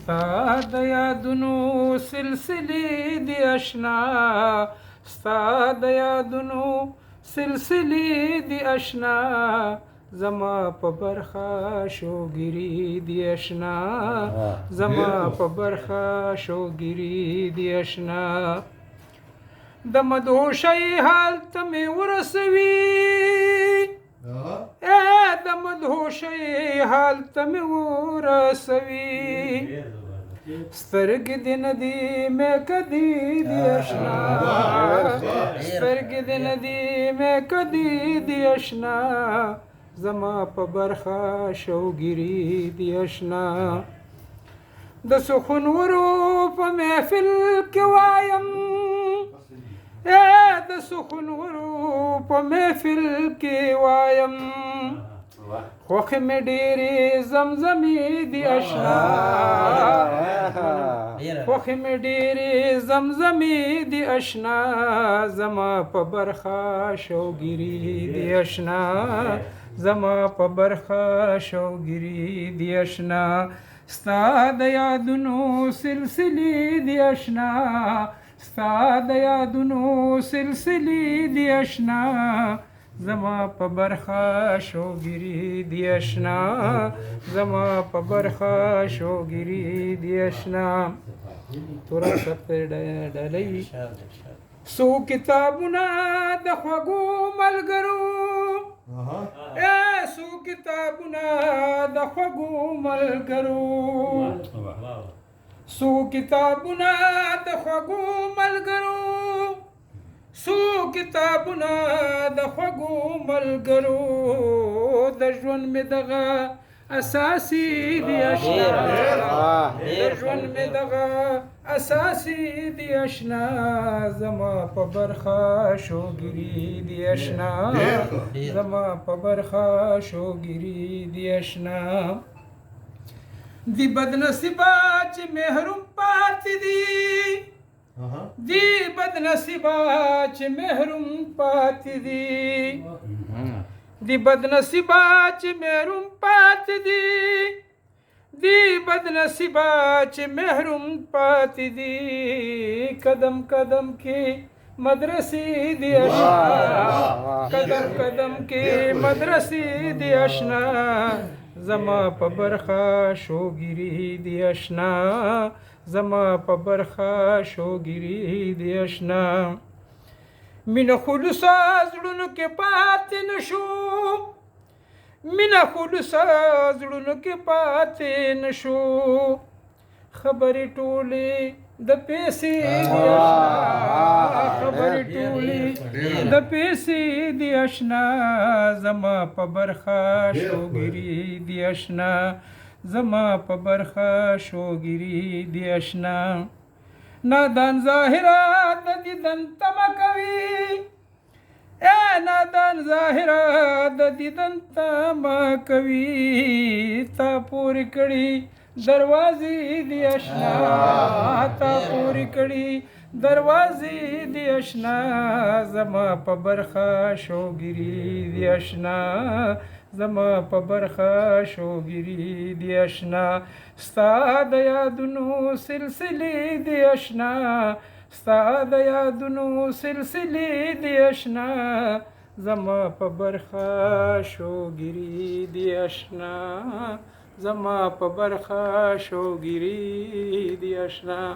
ستا د یادونو سلسلې دی اشنا ستا د یادونو سلسلې دی اشنا زما په برخه شوګری دی اشنا زما په برخه شوګری دی اشنا د مدهوشۍ حال ته مې ورسوي د مدهوشۍ حال ته مې ورسوي سترګې دې نه دي مې کدي دي اشنا سترګې دې نه دي مې کدي دي اشنا زما په برخه شوګری دی اشنا د سخنورو په محفل کې وایم د سخنورو په محفل کې وایم خوښې مې ډېرې زمزمې دي اشنا خوښې مې ډېرې زمزمې دي اشنا زما په برخه شوګری دی اشنا زما په برخه شوګری دی اشنا ستا د یادونو سلسلې دی اشنا ستا د یادونو سلسلې دی اشنا زما په برخه شوګری دی اشنا زما په برخه شوګری دی اشنا تورا سفر ډلې سو کتابونه د خوږو ملګرو سو کتابونه د خوږو ملګرو سو کتابونه د خوږو ملګرو سو کتابونه د خوږو ملګرو د ژوند مې دغه اساسي دی اشنا د ژوند مې دغه اساسي دی اشنا زما په برخه شوګری دی اشنا زما په برخه شوګری دی اشنا دی بدنصیبه چې محروم پاتې دي دی بدنصیبه چې محروم پاتې دي دی بدنصیبه چې محروم پاتې دي دی بدنصیبه چې محروم پاتې دي قدم قدم کې مدرسې دی اشنا قدم قدم کې مدرسې دی اشنا زما په برخه شوګری دی اشنا زما په برخه شوګری دی اشنا مینه خلوصه زړونو کې پاتې نشو مینه خلوصه زړونو کې پاتې نشو خبرې ټولې د پیسې دی اشنا خبرې ټولې د پیسې دی اشنا زما په برخه شوګری دی اشنا زما په برخه شوګری دی اشنا نادان ظاهره د دیدن تمه کوي نادان ظاهره د دیدن تمه کوي تا پورې کړي دروازې دی اشنا تا پورې کړي دروازې دی اشنا زما په برخه شوګری دی اشنا زما په برخه شوګری دی اشنا ستا د یادونو سلسلې دی اشنا ستا د یادونو سلسلې دی اشنا زما په برخه شوګری دی اشنا زما په برخه شوګری دی اشنا